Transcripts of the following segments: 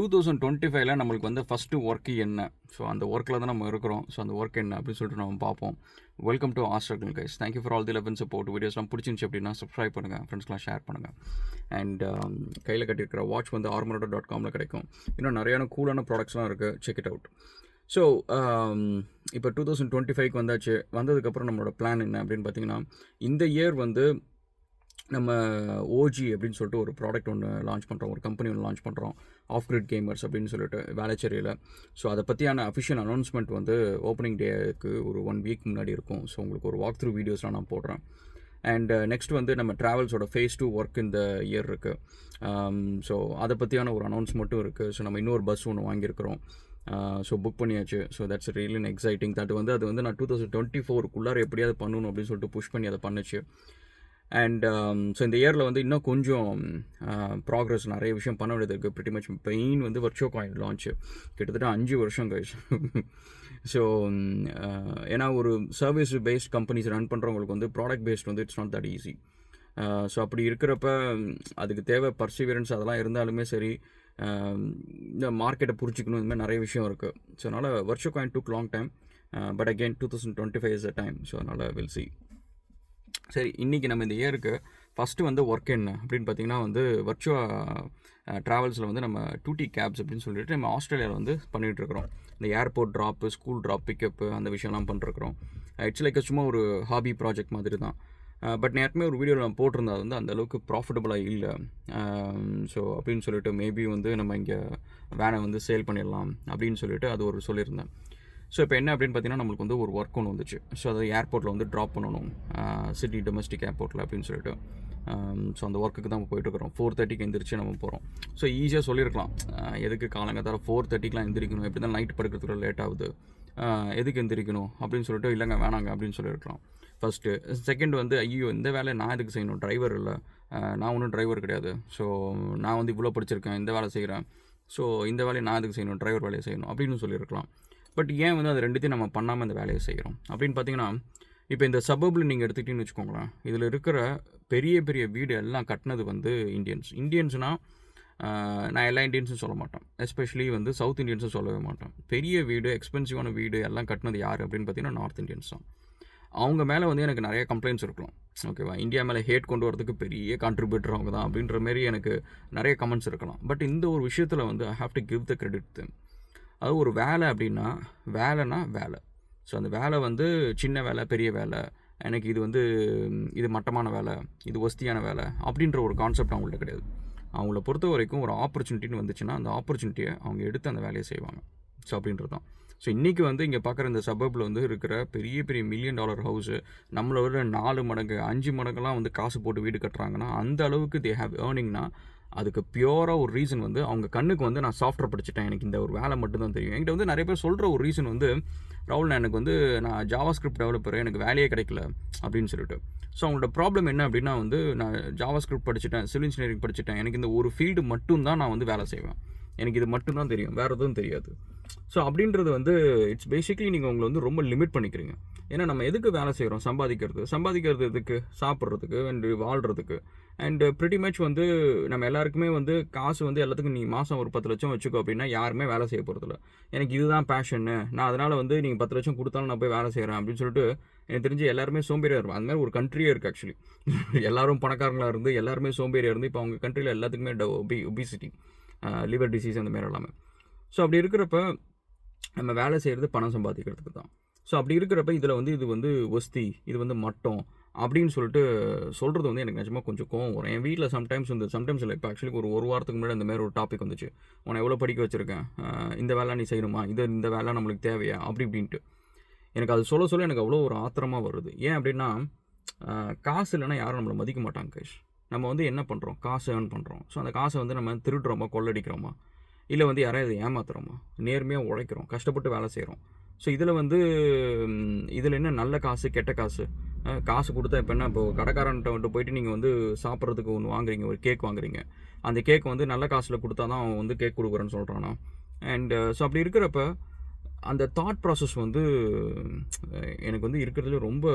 2025ல நம்மளுக்கு வந்து first work என்ன? ஸோ அந்த ஒர்க்கில் தான் நம்ம இருக்கிறோம். ஸோ அந்த ஒர்க் என்ன அப்படின்னு சொல்லிட்டு நம்ம பார்ப்போம். Welcome to Astragal guys. Thank you for all the love and support. வீடியோஸ்லாம் பிடிச்சிருந்துச்சு அப்படின்னா சப்ஸ்கிரைப் பண்ணுங்கள், ஃப்ரெண்ட்ஸ்லாம் ஷேர் பண்ணுங்கள். அண்ட் கையில் கட்டியிருக்கிற வாட்ச் வந்து armorado.comல கிடைக்கும். இன்னும் நிறையான கூலான ப்ராடக்ட்ஸ்லாம் இருக்குது, செக் இட் அவுட். ஸோ இப்போ 2025க்கு வந்தாச்சு. வந்ததுக்கப்புறம் நம்மளோட பிளான் என்ன அப்படின்னு பார்த்தீங்கன்னா, இந்த இயர் வந்து நம்ம ஓஜி அப்படின்னு சொல்லிட்டு ஒரு ப்ராடக்ட் ஒன்று லான்ச் பண்ணுறோம், ஒரு கம்பெனி ஒன்று லான்ச் பண்ணுறோம், ஆஃப் கிரிட் கேமர்ஸ் அப்படின்னு சொல்லிட்டு வேளச்சேரியில். ஸோ அதை பற்றியான அஃபிஷியல் அனௌன்ஸ்மெண்ட் வந்து ஓப்பனிங் டேக்கு ஒரு 1 வீக் முன்னாடி இருக்கும். ஸோ உங்களுக்கு ஒரு வாக் த்ரூ வீடியோஸ்லாம் நான் போடுறேன். அண்ட் நெக்ஸ்ட் வந்து நம்ம ட்ராவல்ஸோட ஃபேஸ் 2 ஒர்க் இந்த இயர் இருக்குது. ஸோ அதை பற்றியான ஒரு அனௌன்ஸ்மெண்ட்டும் இருக்குது. ஸோ நம்ம இன்னொரு பஸ் ஒன்று வாங்கியிருக்கிறோம். ஸோ புக் பண்ணியாச்சு. So that's really exciting. அது வந்து நான் 2024க்குள்ளார எப்படியாவது பண்ணணும் அப்படின்னு சொல்லிட்டு புஷ் பண்ணி அதை பண்ணுச்சு. அண்ட் ஸோ இந்த இயரில் வந்து இன்னும் கொஞ்சம் ப்ராக்ரஸ் நிறைய விஷயம் பண்ண வேண்டியது இருக்குது. ப்ரிட்டி மச் மெயின் வந்து வர்ச்சுவோ காயின் லான்ச்சு கிட்டத்தட்ட 5 வருஷம் கழிச்சு. ஸோ ஏன்னா ஒரு சர்வீஸ் பேஸ்ட் கம்பெனிஸ் ரன் பண்ணுறவங்களுக்கு வந்து ப்ராடக்ட் பேஸ்ட் வந்து it's not that easy. So அப்படி இருக்கிறப்ப அதுக்கு தேவை பர்சிவியரன்ஸ் அதெல்லாம் இருந்தாலுமே சரி, இந்த மார்க்கெட்டை புரிஞ்சிக்கணும், இந்த மாதிரி நிறைய விஷயம் இருக்குது. ஸோ அதனால் Virtuo coin took long time, but again 2025 is a time. So அதனால் வில் சி. சரி, இன்றைக்கி நம்ம இந்த இயருக்கு ஃபஸ்ட்டு வந்து ஒர்க் என்ன அப்படின்னு பார்த்தீங்கன்னா வந்து வர்ச்சுவா ட்ராவல்ஸில் வந்து நம்ம 2T கேப்ஸ் அப்படின்னு சொல்லிட்டு நம்ம ஆஸ்திரேலியாவில் வந்து பண்ணிகிட்ருக்குறோம். இந்த airport drop, school drop, pickup, அந்த விஷயம்லாம் பண்ணிருக்கிறோம். இட்ஸ் லைக் சும்மா ஒரு ஹாபி ப்ராஜெக்ட் மாதிரி தான். பட் நேரத்துமே ஒரு வீடியோவில் நான் போட்டிருந்தா வந்து அந்தளவுக்கு ப்ராஃபிட்டபுளாக இல்லை. ஸோ அப்படின்னு சொல்லிட்டு மேபி வந்து நம்ம இங்கே வேனை வந்து சேல் பண்ணிடலாம் அப்படின்னு சொல்லிட்டு அது ஒரு சொல்லியிருந்தேன். ஸோ இப்போ என்ன அப்படின்னு பார்த்தீங்கன்னா, நம்மளுக்கு வந்து ஒரு ஒர்க் ஒன்று வந்துச்சு. ஸோ அதை ஏர்போர்ட்டில் வந்து ட்ராப் பண்ணணும், சிட்டி டொமஸ்டிக் ஏர்போர்ட்டில் அப்படின்னு சொல்லிட்டு. ஸோ அந்த ஒர்க்குக்கு தான் போயிட்டுருக்கிறோம். 4:30க்கு எந்திரிச்சு நம்ம போகிறோம். ஸோ ஈஸியாக சொல்லியிருக்கலாம், எதுக்கு காலங்காத்தால 4:30க்குலாம் எந்திரிக்கணும், எப்படி தான் நைட் படுக்கிறதுக்குள்ள லேட் ஆகுது, எதுக்கு எந்திரிக்கணும் அப்படின்னு சொல்லிட்டு, இல்லைங்க வேணாங்க அப்படின்னு சொல்லியிருக்கலாம் ஃபஸ்ட்டு. செகண்ட் வந்து ஐயோ இந்த வேலையை நான் எதுக்கு செய்யணும், டிரைவர் இல்லை, நான் ஒன்றும் டிரைவர் கிடையாது, ஸோ நான் வந்து இவ்வளோ படிச்சிருக்கேன், இந்த வேலை செய்கிறேன், ஸோ இந்த வேலையை நான் எதுக்கு செய்யணும், டிரைவர் வேலையை செய்யணும் அப்படின்னு சொல்லியிருக்கலாம். பட் ஏன் வந்து அது ரெண்டுத்தையும் நம்ம பண்ணாமல் இந்த வேலையை செய்கிறோம் அப்படின்னு பார்த்தீங்கன்னா, இப்போ இந்த சபர்பில் நீங்கள் எடுத்துக்கிட்டீங்கன்னு வச்சுக்கோங்களேன், இதில் இருக்கிற பெரிய பெரிய வீடு எல்லாம் கட்டினது வந்து இந்தியன்ஸ்னால் நான் எல்லா இந்தியன்ஸும் சொல்ல மாட்டேன், எஸ்பெஷலி வந்து சவுத் இந்தியன்ஸும் சொல்லவே மாட்டேன். பெரிய வீடு, எக்ஸ்பென்சிவான வீடு எல்லாம் கட்டினது யார் அப்படின்னு பார்த்தீங்கன்னா நார்த் இந்தியன்ஸ் தான். அவங்க மேலே வந்து எனக்கு நிறைய கம்ப்ளைண்ட்ஸ் இருக்கலாம், ஓகேவா. இந்தியா மேலே ஹேட் கொண்டு வரதுக்கு பெரிய கான்ட்ரிபியூட்டர் அவங்க தான் அப்படின்ற மாரி எனக்கு நிறைய கமெண்ட்ஸ் இருக்கலாம். பட் இந்த ஒரு விஷயத்தில் வந்து I have to give the credit them. அது ஒரு வேலை அப்படின்னா வேலைனா வேலை. ஸோ அந்த வேலை வந்து சின்ன வேலை, பெரிய வேலை, எனக்கு இது வந்து இது மட்டமான வேலை, இது ஒஸ்தியான வேலை அப்படின்ற ஒரு கான்செப்ட் அவங்கள்ட்ட கிடையாது. அவங்கள பொறுத்த வரைக்கும் ஒரு ஆப்பர்ச்சுனிட்டின்னு வந்துச்சுன்னா அந்த ஆப்பர்ச்சுனிட்டியை அவங்க எடுத்து அந்த வேலையை செய்வாங்க. ஸோ அப்படின்றது தான். ஸோ இன்றைக்கி வந்து இங்கே பார்க்குற இந்த சபர்பில் வந்து இருக்கிற பெரிய பெரிய $1 million ஹவுஸு நம்மளை விட 4 மடங்கு 5 மடங்குலாம் வந்து காசு போட்டு வீடு கட்டுறாங்கன்னா அந்த அளவுக்கு தே ஹேவ் ஏர்னிங்னா அதுக்கு பியூராக ஒரு ரீசன் வந்து அவங்க கண்ணுக்கு வந்து நான் சாஃப்ட்வேர் படிச்சுட்டேன், எனக்கு இந்த ஒரு வேலை மட்டும்தான் தெரியும். என்கிட்ட வந்து நிறைய பேர் சொல்கிற ஒரு ரீசன் வந்து, ராகுல் எனக்கு வந்து நான் ஜாவா ஸ்கிரிப்ட் டெவலப்பர், எனக்கு வேலையே கிடைக்கல அப்படின்னு சொல்லிட்டு. ஸோ அவங்களோட ப்ராப்ளம் என்ன அப்படின்னா வந்து, நான் ஜாவா ஸ்கிரிப்ட் படிச்சுட்டேன், சிவில் இன்ஜினியரிங் படிச்சுட்டேன், எனக்கு இந்த ஒரு ஃபீல்டு மட்டும்தான் நான் வந்து வேலை செய்வேன், எனக்கு இது மட்டும்தான் தெரியும், வேறு எதுவும் தெரியாது. ஸோ அப்படின்றது வந்து இட்ஸ் பேசிக்லி நீங்கள் உங்களை வந்து ரொம்ப லிமிட் பண்ணிக்கிறீங்க. ஏன்னா நம்ம எதுக்கு வேலை செய்கிறோம், சம்பாதிக்கிறது எதுக்கு, சாப்பிட்றதுக்கு அண்ட் வாழ்கிறதுக்கு. அண்டு ப்ரிட்டி மச் வந்து நம்ம எல்லாருக்குமே வந்து காசு வந்து எல்லாத்துக்கும் நீ மாதம் ஒரு 10 லட்சம் வச்சுக்கோ அப்படின்னா யாருமே வேலை செய்ய போகிறதில்ல. எனக்கு இதுதான் பேஷன்னு, நான் அதனால் வந்து நீங்கள் 10 லட்சம் கொடுத்தாலும் நான் போய் வேலை செய்கிறேன் அப்படின்னு சொல்லிட்டு எனக்கு தெரிஞ்சு எல்லாருமே சோம்பேறியாக இருக்கும். அந்த மாதிரி ஒரு கண்ட்ரியே இருக்குது ஆக்சுவலி. எல்லாரும் பணக்காரங்களாக இருந்து எல்லாருமே சோம்பேறியாக இருந்து இப்போ அவங்க கண்ட்ரியில் எல்லாத்துக்குமே ஒபிசிட்டி, லிவர் டிசீஸ் அந்த மாதிரி எல்லாமே. ஸோ அப்படி இருக்கிறப்ப நம்ம வேலை செய்கிறது பணம் சம்பாதிக்கிறதுக்கு தான். ஸோ அப்படி இருக்கிறப்ப இதில் வந்து இது வந்து ஒஸ்தி, இது வந்து மட்டம் அப்படின்னு சொல்லிட்டு சொல்கிறது வந்து எனக்கு நிஜமாக கொஞ்சம் கோவம் வரும். என் வீட்டில் சம்டைம்ஸ் இல்லை, இப்போ ஆக்சுவலி ஒரு வாரத்துக்கு முன்னாடி அந்த மாதிரி ஒரு டாபிக் வந்துச்சு, உன்னை எவ்வளோ படிக்க வச்சுருக்கேன், இந்த வேலை நீ செய்யணுமா, இந்த வேலை நம்மளுக்கு தேவையா அப்படி இப்படின்ட்டு. எனக்கு அது சொல்ல எனக்கு அவ்வளோ ஒரு ஆத்திரமாக வருது. ஏன் அப்படின்னா காசு இல்லைன்னா யாரும் நம்மளை மதிக்க மாட்டாங்க கைஷ். நம்ம வந்து என்ன பண்ணுறோம், காசு ஏர்ன் பண்ணுறோம். ஸோ அந்த காசை வந்து நம்ம திருடுறோமா, கொள்ளடிக்கிறோமா, இல்லை வந்து யாராவது ஏமாத்துறோமா, நேர்மையாக உழைக்கிறோம், கஷ்டப்பட்டு வேலை செய்கிறோம். ஸோ இதில் என்ன நல்ல காசு, கெட்ட காசு, காசு கொடுத்தா இப்போ என்ன, இப்போ கடைக்காரன்ட்ட வந்துட்டு போயிட்டு நீங்கள் வந்து சாப்பிட்றதுக்கு ஒன்று வாங்குறீங்க, ஒரு கேக் வாங்குறீங்க, அந்த கேக் வந்து நல்ல காசில் கொடுத்தா தான் அவன் வந்து கேக் கொடுக்குறேன்னு சொல்கிறானா. அண்ட் ஸோ அப்படி இருக்கிறப்ப அந்த தாட் ப்ராசஸ் வந்து எனக்கு வந்து இருக்கிறதுல ரொம்ப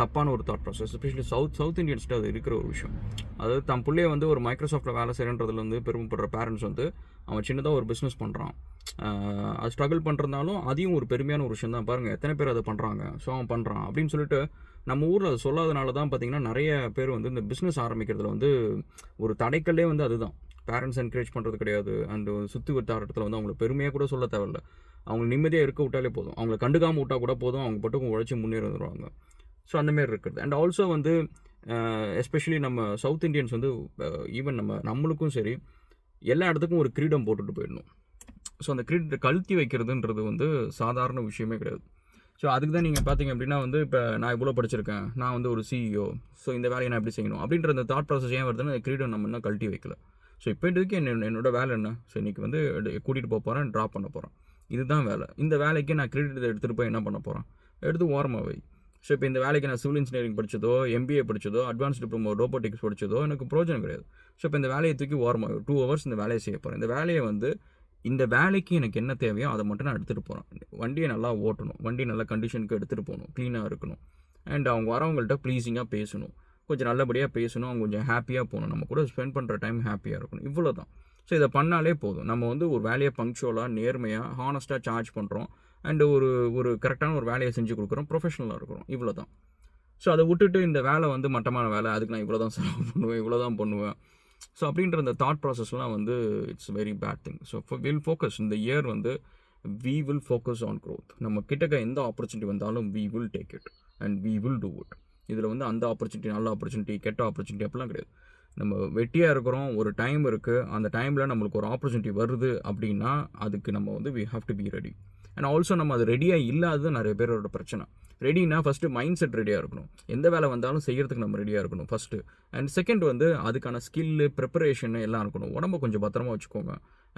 தப்பான ஒரு தாட் ப்ராசஸ். எஸ்பெஷலி சவுத் இந்தியன்ஸ்ட்டு அது இருக்கிற ஒரு விஷயம். அதாவது தன் பிள்ளைய வந்து ஒரு மைக்ரோசாஃப்ட்டில் வேலை செய்கிறன்றதுல வந்து பெருமைப்படுற பேரண்ட்ஸ் வந்து அவன் சின்னதாக ஒரு பிஸ்னஸ் பண்ணுறான், அது ஸ்ட்ரகிள் பண்ணுறதுனாலும் அதையும் ஒரு பெருமையான ஒரு விஷயம் தான். பாருங்கள் எத்தனை பேர் அதை பண்ணுறாங்க, ஸோ அவன் பண்ணுறான் அப்படின்னு சொல்லிட்டு நம்ம ஊரில் அது சொல்லாதனால தான் பார்த்திங்கன்னா நிறைய பேர் வந்து இந்த பிஸ்னஸ் ஆரம்பிக்கிறதுல வந்து ஒரு தடைக்கல்லே வந்து அதுதான். பேரண்ட்ஸ் என்கரேஜ் பண்ணுறது கிடையாது. அண்ட் சுற்றி வட்டாரத்தில் வந்து அவங்களை பெருமையாக கூட சொல்ல தேவையில்ல, அவங்க நிம்மதியாக இருக்க விட்டாலே போதும், அவங்கள கண்டுக்காமல் விட்டால் கூட போதும், அவங்க பட்டுக்கும் உழைச்சி முன்னேறி வந்துடுவாங்க. ஸோ அந்தமாரி இருக்குது. அண்ட் ஆல்சோ வந்து எஸ்பெஷலி நம்ம சவுத் இண்டியன்ஸ் வந்து ஈவன் நம்மளுக்கும் சரி எல்லா இடத்துக்கும் ஒரு கிரீடம் போட்டுட்டு போயிடணும். ஸோ அந்த கிரீடத்தை கழுத்தி வைக்கிறதுன்றது வந்து சாதாரண விஷயமே கிடையாது. ஸோ அதுக்கு தான் நீங்கள் பார்த்தீங்க அப்படின்னா வந்து இப்போ நான் இவ்வளோ படிச்சிருக்கேன், நான் வந்து ஒரு சிஇஓ, ஸோ இந்த வேலையை நான் எப்படி செய்யணும் அப்படின்ற அந்த தாட் ப்ராசஸ் ஏன் வருதுன்னு கிரீடம் நம்ம இன்னும் கழட்டி வைக்கல. ஸோ இப்போதுக்கு என்னோட வேலை என்ன, ஸோ இன்றைக்கி வந்து கூட்டிகிட்டு போக போகிறேன், ட்ராப் பண்ண போகிறேன், இதுதான் வேலை. இந்த வேலைக்கு நான் கிரெடிட் எடுத்துகிட்டு போய் என்ன பண்ண போகிறேன், எடுத்து ஓரமாக வை. ஸோ இப்போ இந்த வேலைக்கு நான் சிவில் இன்ஜினியரிங் படித்ததோ, எம்பிஏ படித்ததோ, அட்வான்ஸ் டிப்ளமோ ரோபோட்டிக்ஸ் படித்ததோ எனக்கு பிரோஜனம் கிடையாது. ஸோ இப்போ இந்த வேலையை தூக்கி ஓரமாக 2 hours இந்த வேலையை செய்ய போகிறேன். இந்த வேலையை வந்து இந்த வேலைக்கு எனக்கு என்ன தேவையோ அதை மட்டும் நான் எடுத்துகிட்டு போகிறேன். வண்டியை நல்லா ஓட்டணும், வண்டி நல்ல கண்டிஷனுக்கு எடுத்துகிட்டு போகணும், க்ளீனாக இருக்கணும், அண்ட் அவங்க வரவங்கள்ட்ட ப்ளீஸிங்காக பேசணும், கொஞ்சம் நல்லபடியாக பேசணும், அவங்க கொஞ்சம் ஹாப்பியாக போகணும், நம்ம கூட ஸ்பெண்ட் பண்ணுற டைம் ஹாப்பியாக இருக்கணும், இவ்வளோ தான். ஸோ இதை பண்ணாலே போதும். நம்ம வந்து ஒரு வேலையை பங்க்சுவலாக, நேர்மையாக, ஹானஸ்ட்டாக சார்ஜ் பண்ணுறோம், அண்டு ஒரு கரெக்டான ஒரு வேலையை செஞ்சு கொடுக்குறோம், ப்ரொஃபஷனலாக இருக்கிறோம், இவ்வளோ தான். ஸோ அதை விட்டுட்டு இந்த வேலை வந்து மட்டமான வேலை, அதுக்கு நான் இவ்வளோ தான் செலவு பண்ணுவேன், இவ்வளோ தான் பண்ணுவேன், ஸோ அப்படின்ற அந்த தாட் ப்ராசஸ்லாம் வந்து it's very bad thing. So will focus இந்த இயர் வந்து we will focus on growth. நம்ம கிட்டக்க எந்த ஆப்பர்ச்சுனிட்டி வந்தாலும் we will take it and we will do it. இதில் வந்து அந்த ஆப்பர்ச்சுனிட்டி, நல்ல ஆப்பர்ச்சுனிட்டி, கெட்ட ஆப்பர்ச்சுனிட்டி அப்படிலாம் கிடையாது. நம்ம வெட்டியாக இருக்கிறோம், ஒரு டைம் இருக்குது, அந்த டைமில் நம்மளுக்கு ஒரு ஆப்பர்ச்சுனிட்டி வருது அப்படின்னா அதுக்கு நம்ம வந்து we have to be ready. And also நம்ம அது ரெடியாக இல்லாதது நிறைய பேரோட பிரச்சனை. ரெடினா ஃபஸ்ட்டு மைண்ட் செட் ரெடியாக இருக்கணும், எந்த வேலை வந்தாலும் செய்கிறதுக்கு நம்ம ரெடியாக இருக்கணும் ஃபஸ்ட்டு. அண்ட் செகண்ட் வந்து அதுக்கான ஸ்கில்லு, ப்ரிப்பரேஷன் எல்லாம் இருக்கணும். உடம்பை கொஞ்சம் பத்திரமா வச்சுக்கோங்க.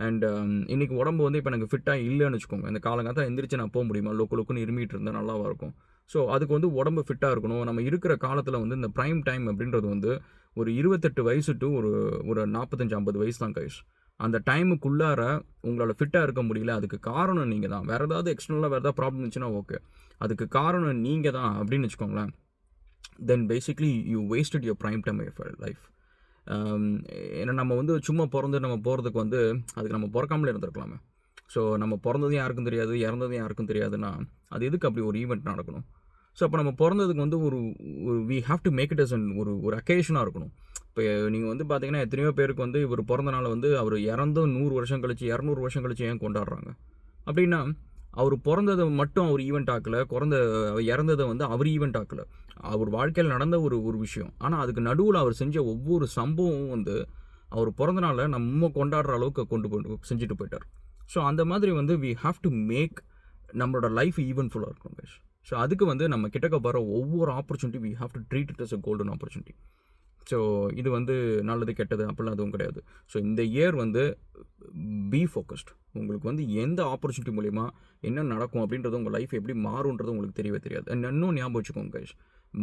அண்ட் இன்றைக்கி உடம்பு வந்து இப்போ எனக்கு ஃபிட்டாக இல்லைன்னு வச்சுக்கோங்க, இந்த காலங்காலத்தில் எந்திரிச்சு நான் போக முடியுமா, லொக்குன்னு இருமிட்டு இருந்தால் நல்லாவாக இருக்கும். ஸோ அதுக்கு வந்து உடம்பு ஃபிட்டாக இருக்கணும். நம்ம இருக்கிற காலத்தில் வந்து இந்த ப்ரைம் டைம் அப்படின்றது வந்து ஒரு 28 வயசு டு ஒரு 45-50 வயசு தான் கைஸ். அந்த டைமுக்குள்ளார உங்களால் ஃபிட்டாக இருக்க முடியல, அதுக்கு காரணம் நீங்கள் தான். வேறு ஏதாவது எக்ஸ்டர்னலாக வேறு ஏதாவது ப்ராப்ளம் இருந்துச்சுன்னா ஓகே, அதுக்கு காரணம் நீங்கள் தான் அப்படின்னு வச்சுக்கோங்களேன். Then basically you wasted your prime time of life. ஏன்னா நம்ம வந்து சும்மா நம்ம போகிறதுக்கு வந்து அதுக்கு நம்ம பிறக்காமலே இருந்திருக்கலாமே. ஸோ நம்ம பிறந்ததும் யாருக்கும் தெரியாது, இறந்ததும் யாருக்கும் தெரியாதுன்னா அது எதுக்கு அப்படி ஒரு ஈவெண்ட் நடக்கணும்? ஸோ அப்போ நம்ம பிறந்ததுக்கு வந்து ஒரு we have to make it as ஒரு அக்கேஷனாக இருக்கணும். இப்போ நீங்கள் வந்து பார்த்தீங்கன்னா எத்தனையோ பேருக்கு வந்து இவர் பிறந்த நாள் வந்து அவர் இறந்தும் 100 வருஷம் கழிச்சு, 200 வருஷம் கழிச்சு ஏன் கொண்டாடுறாங்க அப்படின்னா, அவர் பிறந்ததை மட்டும் அவர் ஈவெண்ட் ஆக்கலை, இறந்ததை வந்து அவர் ஈவெண்ட் ஆக்கலை, அவர் வாழ்க்கையில் நடந்த ஒரு விஷயம். ஆனால் அதுக்கு நடுவில் அவர் செஞ்ச ஒவ்வொரு சம்பவமும் வந்து அவர் பிறந்த நாளை நம்ம கொண்டாடுற அளவுக்கு செஞ்சுட்டு போயிட்டார். ஸோ அந்த மாதிரி வந்து வி ஹாவ் டு மேக் நம்மளோட லைஃப் ஈவென்ட்ஃபுல்லாக இருக்கும் கைஸ். ஸோ அதுக்கு வந்து நம்ம கிட்டக்க வர ஒவ்வொரு opportunity we have to treat it as a golden opportunity. So இது வந்து நல்லது கெட்டது அப்படிலாம் எதுவும் கிடையாது. ஸோ இந்த இயர் வந்து பி ஃபோக்கஸ்ட். உங்களுக்கு வந்து எந்த ஆப்பர்ச்சுனிட்டி மூலிமா என்ன நடக்கும் அப்படின்றது, உங்கள் லைஃப் எப்படி மாறுன்றது உங்களுக்கு தெரியவே தெரியாது. இன்னும் ஞாபகம் வச்சுக்கோங்க கைஸ்,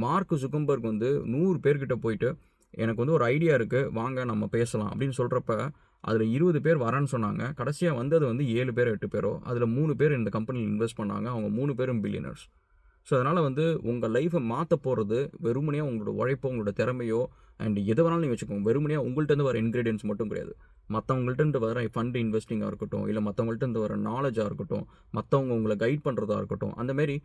மார்க் ஜுக்கர்பர்க் வந்து 100 பேர்கிட்ட போயிட்டு எனக்கு வந்து ஒரு ஐடியா இருக்குது, வாங்க நம்ம பேசலாம் அப்படின்னு சொல்கிறப்ப அதில் 20 பேர் வரேன்னு சொன்னாங்க. கடைசியாக வந்தது வந்து 7 பேர் 8 பேரோ, அதில் 3 பேர் இந்த கம்பெனியில் இன்வெஸ்ட் பண்ணாங்க. அவங்க 3 பேரும் பில்லியனர்ஸ். ஸோ அதனால் வந்து உங்கள் லைஃப்பை மாற்ற போகிறது வெறுமனையாக உங்களோட உழைப்போ, உங்களோட திறமையோ, அண்ட் எது வேணாலும் நீங்கள் வச்சுக்கோங்க. வெறுமனையாக உங்கள்கிட்ட வர இன்க்ரீடியன்ஸ் மட்டும் கிடையாது, மற்றவங்கள்ட்ட வர ஃபண்ட் இன்வெஸ்டிங்காக இருக்கட்டும், இல்லை மற்றவங்கள்ட்ட வர நாலேஜாக இருக்கட்டும், மற்றவங்க உங்களை கைட் பண்ணுறதா இருக்கட்டும், அந்தமாரி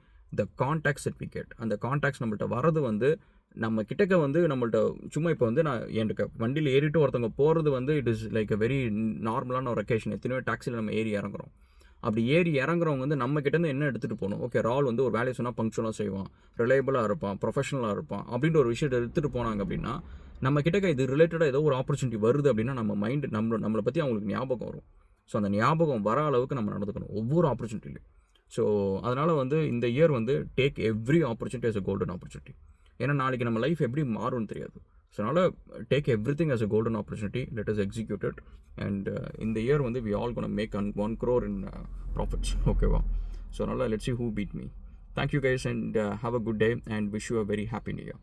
த கான்டாக்ட் சர்டிஃபிகேட், அந்த கான்டாக்ட்ஸ் நம்மள்ட்ட வரது வந்து நம்ம கிட்டக்க வந்து நம்மள்ட்ட சும்மா இப்போ வந்து நான் எனக்கு வண்டியில் ஏறிட்டு ஒருத்தவங்க போகிறது வந்து it is like a very நார்மலான ஒரு அக்கேஷன். எத்தனையோ டாக்ஸியில் நம்ம ஏறி இறங்குறோம். அப்படி ஏறி இறங்குறவங்க வந்து நம்ம கிட்டேருந்து என்ன எடுத்துகிட்டு போகணும்? ஓகே, ரால் வந்து ஒரு வேலையை சொன்னால் பங்க்சுவலாக செய்வான், ரிலையபிளாக இருப்பான், ப்ரொஃபஷனலாக இருப்பான் அப்படின்ற ஒரு விஷயத்தை எடுத்துகிட்டு போனாங்க அப்படின்னா, நம்ம கிட்டக்க இது ரிலேட்டடாக ஏதோ ஒரு ஆப்பர்ச்சுனிட்டி வருது அப்படின்னா நம்ம மைண்டு நம்மளை பற்றி அவங்களுக்கு ஞாபகம் வரும். ஸோ அந்த ஞாபகம் வர அளவுக்கு நம்ம நடந்துக்கணும் ஒவ்வொரு ஆப்பர்ச்சுனிட்டிலையும். ஸோ அதனால் வந்து இந்த இயர் வந்து take every opportunity as a golden opportunity. ஏன்னா நாளைக்கு நம்ம லைஃப் எப்படி மாறும்னு தெரியாது. ஸோ அதனால் take every thing as a golden opportunity, let us execute it, and இந்த இயர் வந்து we all gonna make 1 crore in profits. ஓகேவா? ஸோ அதனால் let's see who beat me. Thank you guys, and have a good day, and wish you a very happy new year.